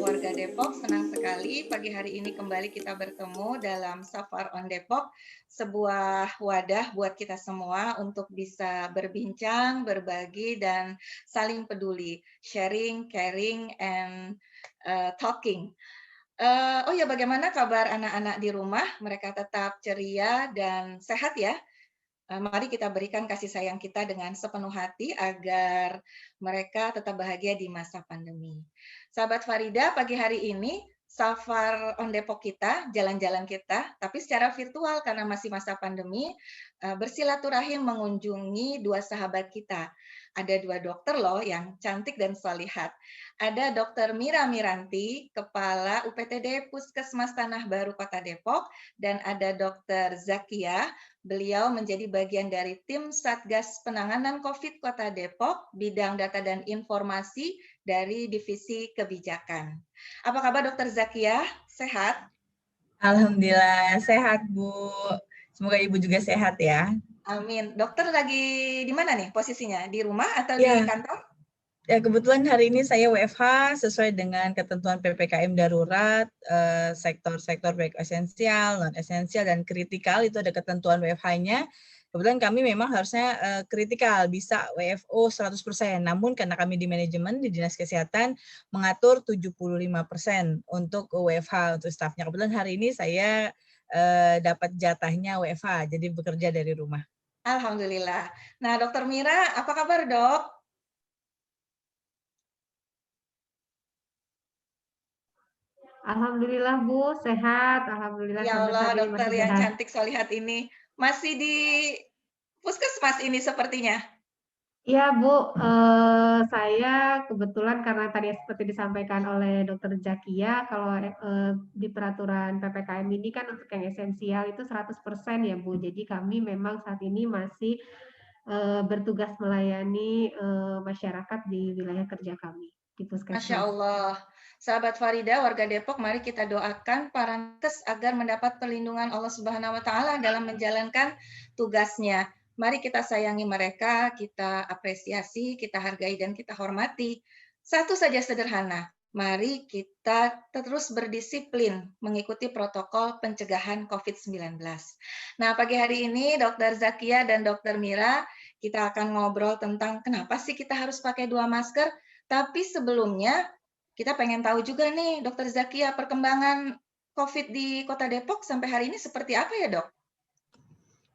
warga Depok, senang sekali pagi hari ini kembali kita bertemu dalam Safar on Depok, sebuah wadah buat kita semua untuk bisa berbincang, berbagi, dan saling peduli, sharing, caring, and talking. Oh ya, bagaimana kabar anak-anak di rumah? Mereka tetap ceria dan sehat ya? Mari kita berikan kasih sayang kita dengan sepenuh hati agar mereka tetap bahagia di masa pandemi. Sahabat Farida, pagi hari ini Safar on Depok kita, jalan-jalan kita, tapi secara virtual karena masih masa pandemi, bersilaturahim mengunjungi dua sahabat kita. Ada dua dokter loh yang cantik dan solihat. Ada Dokter Mira Miranti, Kepala UPTD Puskesmas Tanah Baru Kota Depok, dan ada Dokter Zakia. Beliau menjadi bagian dari tim Satgas Penanganan COVID Kota Depok, bidang data dan informasi dari Divisi Kebijakan. Apa kabar Dokter Zakia? Sehat? Alhamdulillah sehat, Bu. Semoga Ibu juga sehat ya. Amin. Dokter lagi di mana nih posisinya? Di rumah atau di Ya, kantor? ya kebetulan hari ini saya WFH sesuai dengan ketentuan PPKM darurat, sektor-sektor baik esensial, non-esensial, dan kritikal itu ada ketentuan WFH-nya. Kebetulan kami memang harusnya kritikal, bisa WFO 100%. Namun karena kami di manajemen, di Dinas Kesehatan, mengatur 75% untuk WFH untuk stafnya. Kebetulan hari ini saya dapat jatahnya WFH, jadi bekerja dari rumah. Alhamdulillah. Nah, Dokter Mira, apa kabar, Dok? Alhamdulillah Bu, sehat. Alhamdulillah Ya sampai Allah, saat ini dokter masih yang sehat. cantik solihat ini. Masih di puskesmas ini sepertinya. Iya Bu, saya kebetulan karena tadi seperti disampaikan oleh Dokter Zakia, kalau di peraturan PPKM ini kan untuk yang esensial itu 100% ya Bu. Jadi kami memang saat ini masih bertugas melayani masyarakat di wilayah kerja kami di Masya puskesmas. Allah. Sahabat Farida, warga Depok, mari kita doakan para nakes agar mendapat perlindungan Allah Subhanahu wa Ta'ala dalam menjalankan tugasnya. Mari kita sayangi mereka, kita apresiasi, kita hargai, dan kita hormati. Satu saja sederhana, mari kita terus berdisiplin mengikuti protokol pencegahan COVID-19. Nah, pagi hari ini Dr. Zakia dan Dr. Mira, kita akan ngobrol tentang kenapa sih kita harus pakai 2 masker. Tapi sebelumnya, kita pengen tahu juga nih, Dokter Zakia, perkembangan COVID di Kota Depok sampai hari ini seperti apa ya, Dok?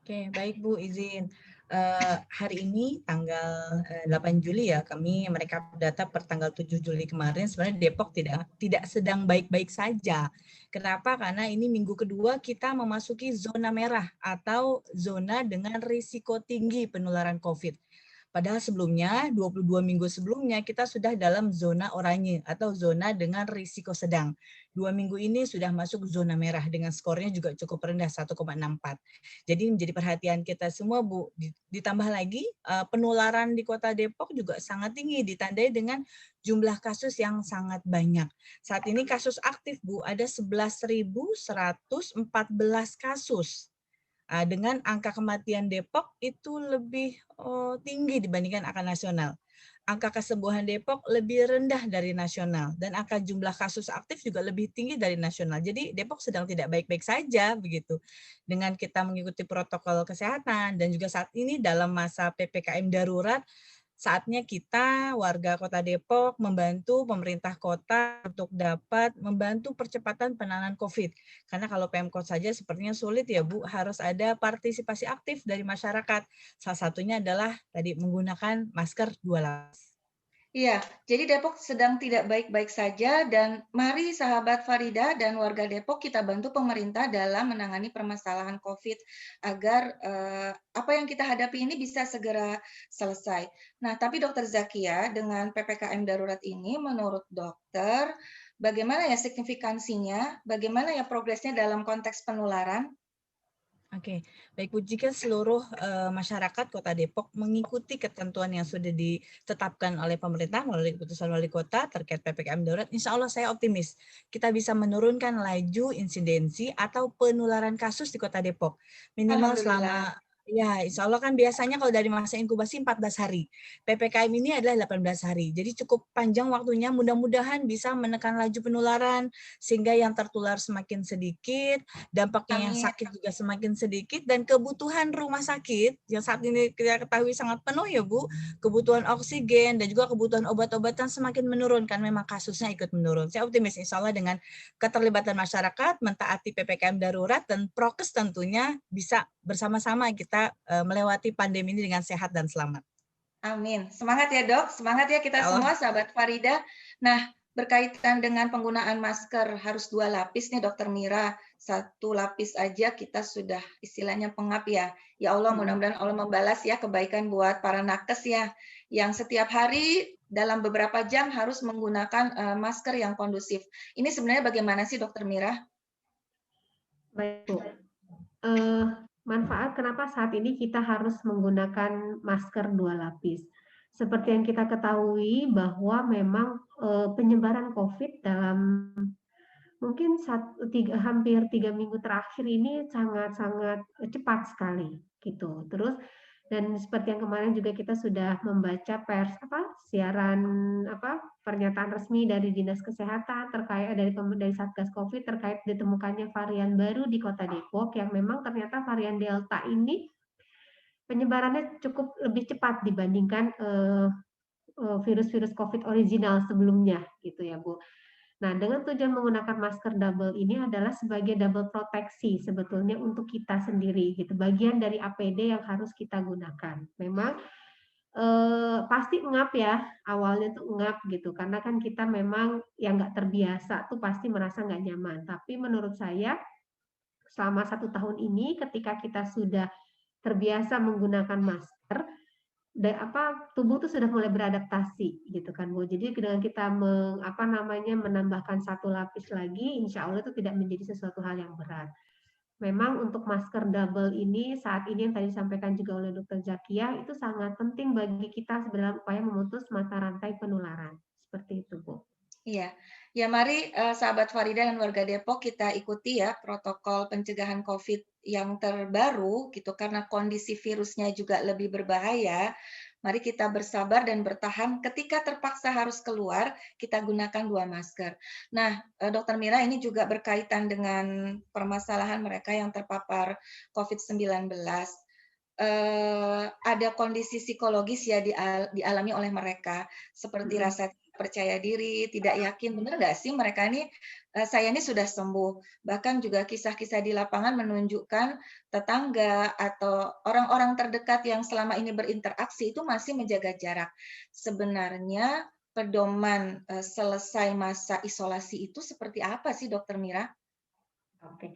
Oke, baik Bu, izin. Hari ini tanggal 8 Juli ya, kami merekap data per tanggal 7 Juli kemarin. Sebenarnya Depok tidak sedang baik-baik saja. Kenapa? Karena ini minggu kedua kita memasuki zona merah atau zona dengan risiko tinggi penularan COVID. Padahal sebelumnya, 22 minggu sebelumnya, kita sudah dalam zona oranye atau zona dengan risiko sedang. 2 minggu ini sudah masuk zona merah dengan skornya juga cukup rendah, 1,64. Jadi menjadi perhatian kita semua, Bu. Ditambah lagi, penularan di Kota Depok juga sangat tinggi, ditandai dengan jumlah kasus yang sangat banyak. Saat ini kasus aktif, Bu, ada 11.114 kasus. Dengan angka kematian Depok itu lebih tinggi dibandingkan angka nasional. Angka kesembuhan Depok lebih rendah dari nasional dan angka jumlah kasus aktif juga lebih tinggi dari nasional. Jadi Depok sedang tidak baik-baik saja begitu. Dengan kita mengikuti protokol kesehatan dan juga saat ini dalam masa PPKM darurat, saatnya kita warga Kota Depok membantu pemerintah kota untuk dapat membantu percepatan penanganan COVID. Karena kalau Pemkot saja sepertinya sulit ya Bu, harus ada partisipasi aktif dari masyarakat. Salah satunya adalah tadi menggunakan masker 2 lapis. Iya, jadi Depok sedang tidak baik-baik saja dan mari sahabat Farida dan warga Depok kita bantu pemerintah dalam menangani permasalahan COVID agar apa yang kita hadapi ini bisa segera selesai. Nah, tapi Dokter Zakia, dengan PPKM darurat ini menurut dokter, bagaimana ya signifikansinya, bagaimana ya progresnya dalam konteks penularan? Oke, baik Bu, jika seluruh masyarakat Kota Depok mengikuti ketentuan yang sudah ditetapkan oleh pemerintah melalui keputusan wali kota terkait PPKM darurat, insya Allah saya optimis kita bisa menurunkan laju insidensi atau penularan kasus di Kota Depok. Minimal selama Alhamdulillah. Ya, insya Allah kan biasanya kalau dari masa inkubasi 14 hari. PPKM ini adalah 18 hari. Jadi cukup panjang waktunya, mudah-mudahan bisa menekan laju penularan, sehingga yang tertular semakin sedikit, dampaknya yang Amin. sakit juga semakin sedikit, dan kebutuhan rumah sakit, yang saat ini kita ketahui sangat penuh ya Bu, kebutuhan oksigen, dan juga kebutuhan obat-obatan semakin menurun, kan memang kasusnya ikut menurun. Saya optimis insya Allah dengan keterlibatan masyarakat, mentaati PPKM darurat, dan prokes tentunya bisa bersama-sama kita melewati pandemi ini dengan sehat dan selamat. Amin. Semangat ya dok, semangat ya kita Ya Allah. semua sahabat Farida. Nah, berkaitan dengan penggunaan masker harus 2 lapis nih dokter Mira. 1 lapis aja kita sudah istilahnya pengap ya. Ya Allah mudah-mudahan Allah membalas ya kebaikan buat para nakes ya. Yang setiap hari dalam beberapa jam harus menggunakan masker yang kondusif. Ini sebenarnya bagaimana sih dokter Mira? Baik, Bu. Manfaat kenapa saat ini kita harus menggunakan masker 2 lapis. Seperti yang kita ketahui bahwa memang, penyebaran COVID dalam mungkin hampir 3 minggu terakhir ini sangat-sangat cepat sekali, gitu. Terus dan seperti yang kemarin juga kita sudah membaca siaran pernyataan resmi dari Dinas Kesehatan terkait dari Satgas Covid terkait ditemukannya varian baru di Kota Depok yang memang ternyata varian Delta ini penyebarannya cukup lebih cepat dibandingkan, virus-virus Covid original sebelumnya, gitu ya, Bu. Nah, dengan tujuan menggunakan masker double ini adalah sebagai double proteksi sebetulnya untuk kita sendiri gitu, bagian dari APD yang harus kita gunakan. Memang, pasti ngap ya, awalnya tuh ngap gitu, karena kan kita memang yang nggak terbiasa tuh pasti merasa nggak nyaman. Tapi menurut saya, selama 1 tahun ini ketika kita sudah terbiasa menggunakan masker, tubuh tuh sudah mulai beradaptasi gitu kan, Bu. Jadi dengan kita menambahkan 1 lapis lagi, insya Allah itu tidak menjadi sesuatu hal yang berat. Memang untuk masker double ini saat ini yang tadi disampaikan juga oleh Dokter Zakia itu sangat penting bagi kita dalam upaya memutus mata rantai penularan. Seperti itu, Bu. Iya, ya mari sahabat Farida dan warga Depok kita ikuti ya protokol pencegahan COVID yang terbaru gitu karena kondisi virusnya juga lebih berbahaya. Mari kita bersabar dan bertahan ketika terpaksa harus keluar, kita gunakan 2 masker. Nah, Dokter Mira ini juga berkaitan dengan permasalahan mereka yang terpapar COVID-19. Ada kondisi psikologis ya dialami oleh mereka, seperti Mhm. rasa percaya diri, tidak yakin, benar nggak sih mereka ini, saya ini sudah sembuh. Bahkan juga kisah-kisah di lapangan menunjukkan tetangga atau orang-orang terdekat yang selama ini berinteraksi itu masih menjaga jarak. Sebenarnya pedoman, selesai masa isolasi itu seperti apa sih Dokter Mira? Oke,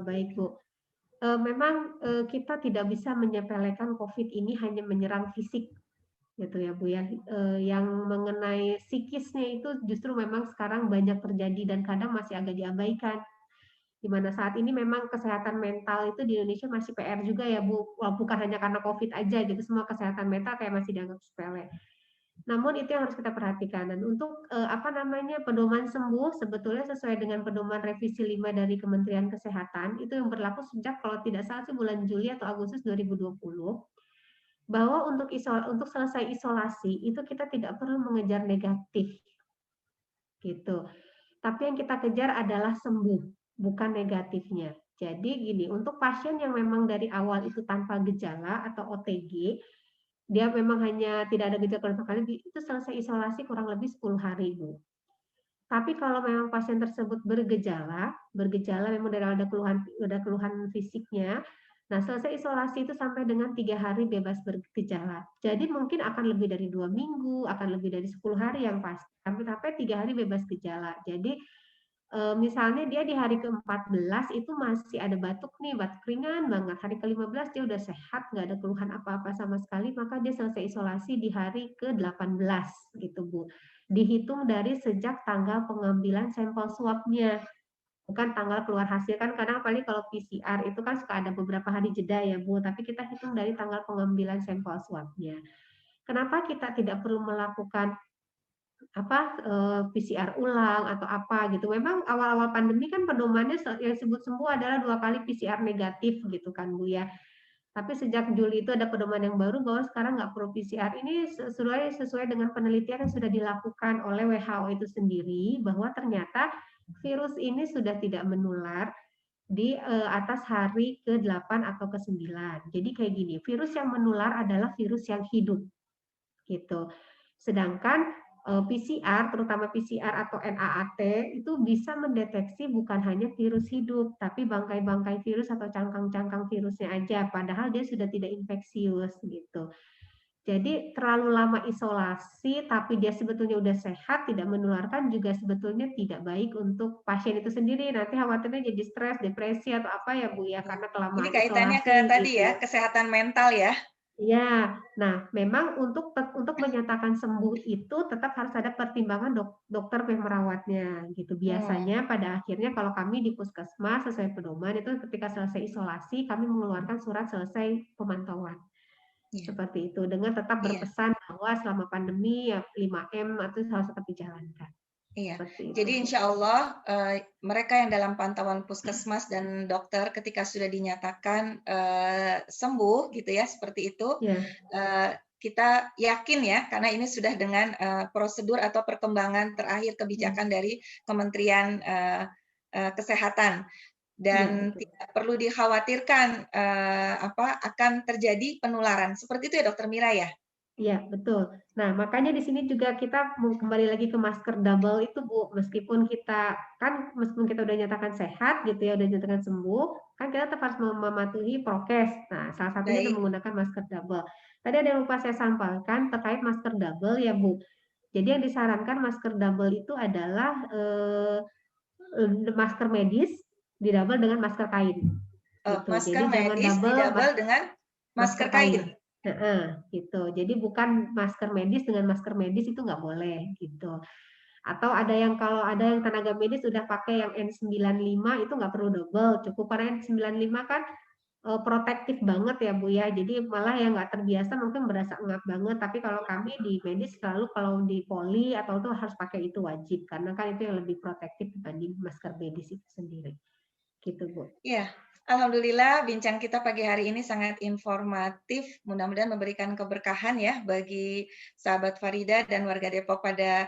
baik, Bu. Memang, kita tidak bisa menyepelekan COVID ini hanya menyerang fisik gitu ya, Bu, ya. Yang mengenai psikisnya itu justru memang sekarang banyak terjadi dan kadang masih agak diabaikan. Di mana saat ini memang kesehatan mental itu di Indonesia masih PR juga ya, Bu. Bukan hanya karena COVID aja gitu, semua kesehatan mental kayak masih dianggap sepele. Namun itu yang harus kita perhatikan dan untuk, pedoman sembuh sebetulnya sesuai dengan pedoman revisi 5 dari Kementerian Kesehatan, itu yang berlaku sejak kalau tidak salah sih bulan Juli atau Agustus 2020, bahwa untuk selesai isolasi itu kita tidak perlu mengejar negatif, gitu. Tapi yang kita kejar adalah sembuh, bukan negatifnya. Jadi gini, untuk pasien yang memang dari awal itu tanpa gejala atau OTG, dia memang hanya tidak ada gejala sama sekali, itu selesai isolasi kurang lebih 10 hari, Bu. Tapi kalau memang pasien tersebut bergejala memang dari ada keluhan fisiknya, nah selesai isolasi itu sampai dengan 3 hari bebas bergejala. Jadi mungkin akan lebih dari 2 minggu, akan lebih dari 10 hari yang pasti, sampai 3 hari bebas gejala. Jadi misalnya dia di hari ke-14 itu masih ada batuk nih, batuk ringan banget. Hari ke-15 dia udah sehat, nggak ada keluhan apa-apa sama sekali, maka dia selesai isolasi di hari ke-18 gitu, Bu. Dihitung dari sejak tanggal pengambilan sampel swab-nya, bukan tanggal keluar hasil. Kan kadang apalagi kalau PCR itu kan suka ada beberapa hari jeda ya, Bu, tapi kita hitung dari tanggal pengambilan sampel swab-nya. Kenapa kita tidak perlu melakukan PCR ulang atau apa gitu. Memang awal-awal pandemi kan pedomannya yang disebut sembuh adalah 2 kali PCR negatif gitu kan, Bu, ya. Tapi sejak Juli itu ada pedoman yang baru bahwa sekarang nggak perlu PCR. Ini sesuai dengan penelitian yang sudah dilakukan oleh WHO itu sendiri, bahwa ternyata virus ini sudah tidak menular di atas hari ke-8 atau ke-9. Jadi kayak gini, virus yang menular adalah virus yang hidup, gitu. Sedangkan PCR, terutama PCR atau NAAT, itu bisa mendeteksi bukan hanya virus hidup, tapi bangkai-bangkai virus atau cangkang-cangkang virusnya aja, padahal dia sudah tidak infeksius gitu. Jadi terlalu lama isolasi, tapi dia sebetulnya udah sehat, tidak menularkan juga sebetulnya tidak baik untuk pasien itu sendiri. Nanti khawatirnya jadi stres, depresi atau apa ya Bu ya, karena Jadi kelamaan kaitannya ke isolasi tadi ya, gitu. kesehatan mental ya. Ya, nah memang untuk menyatakan sembuh itu tetap harus ada pertimbangan dokter yang merawatnya gitu. Biasanya pada akhirnya kalau kami di puskesmas sesuai pedoman itu ketika selesai isolasi kami mengeluarkan surat selesai pemantauan. Iya. Seperti itu dengan tetap Iya. berpesan bahwa selama pandemi ya 5M itu harus tetap dijalankan. Iya, Seperti itu, jadi Bu. insya Allah mereka yang dalam pantauan puskesmas dan dokter ketika sudah dinyatakan sembuh gitu ya, seperti itu, Ya, kita yakin ya, karena ini sudah dengan prosedur atau perkembangan terakhir kebijakan dari Kementerian Kesehatan ya dan betul. tidak perlu dikhawatirkan akan terjadi penularan. Seperti itu ya, Dokter Mira ya? Iya, betul. Nah, makanya di sini juga kita mau kembali lagi ke masker double itu, Bu. Meskipun kita udah nyatakan sehat gitu ya, udah nyatakan sembuh, kan kita tetap harus mematuhi prokes. Nah, salah satunya adalah Baik. menggunakan masker double. Tadi ada yang lupa saya sampaikan terkait masker double ya, Bu. Jadi yang disarankan masker double itu adalah masker medis didouble dengan masker kain. Gitu. Masker Jadi jangan medis double didouble dengan masker masker kain. kain. Heeh, gitu. Jadi bukan masker medis dengan masker medis itu nggak boleh gitu. Atau ada yang kalau ada yang tenaga medis udah pakai yang N95 itu nggak perlu double, cukup karena N95 kan protektif banget ya Bu ya. Jadi malah yang nggak terbiasa mungkin berasa ngap banget. Tapi kalau kami di medis selalu kalau di poli atau itu harus pakai itu wajib karena kan itu yang lebih protektif dibanding masker medis itu sendiri. Gitu Bu. Ya, alhamdulillah bincang kita pagi hari ini sangat informatif. Mudah-mudahan memberikan keberkahan ya bagi sahabat Farida dan warga Depok pada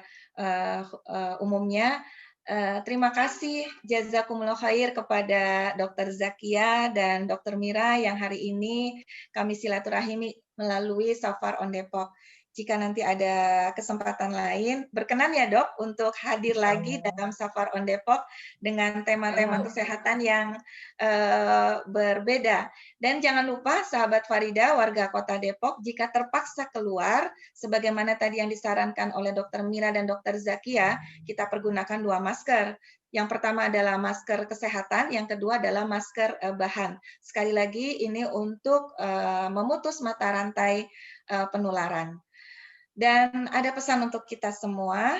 umumnya. Terima kasih jazakumullah khair kepada Dr. Zakia dan Dr. Mira yang hari ini kami silaturahimi melalui Safar on Depok. Jika nanti ada kesempatan lain, berkenan ya Dok untuk hadir lagi dalam Safar on Depok dengan tema-tema kesehatan yang berbeda. Dan jangan lupa sahabat Farida, warga Kota Depok, jika terpaksa keluar, sebagaimana tadi yang disarankan oleh Dr. Mira dan Dr. Zakia, kita pergunakan 2 masker. Yang pertama adalah masker kesehatan, yang kedua adalah masker bahan. Sekali lagi ini untuk memutus mata rantai penularan. Dan ada pesan untuk kita semua,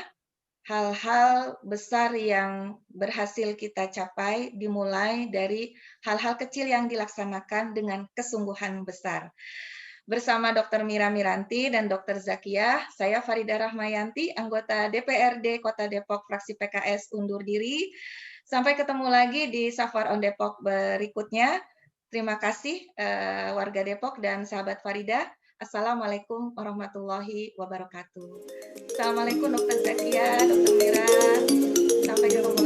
hal-hal besar yang berhasil kita capai dimulai dari hal-hal kecil yang dilaksanakan dengan kesungguhan besar. Bersama Dr. Mira Miranti dan Dr. Zakia, saya Farida Rahmayanti, anggota DPRD Kota Depok, fraksi PKS undur diri. Sampai ketemu lagi di Safar on Depok berikutnya. Terima kasih warga Depok dan sahabat Farida. Assalamualaikum warahmatullahi wabarakatuh. Assalamualaikum Dr. Zakia, Dr. Mira. Sampai ketemu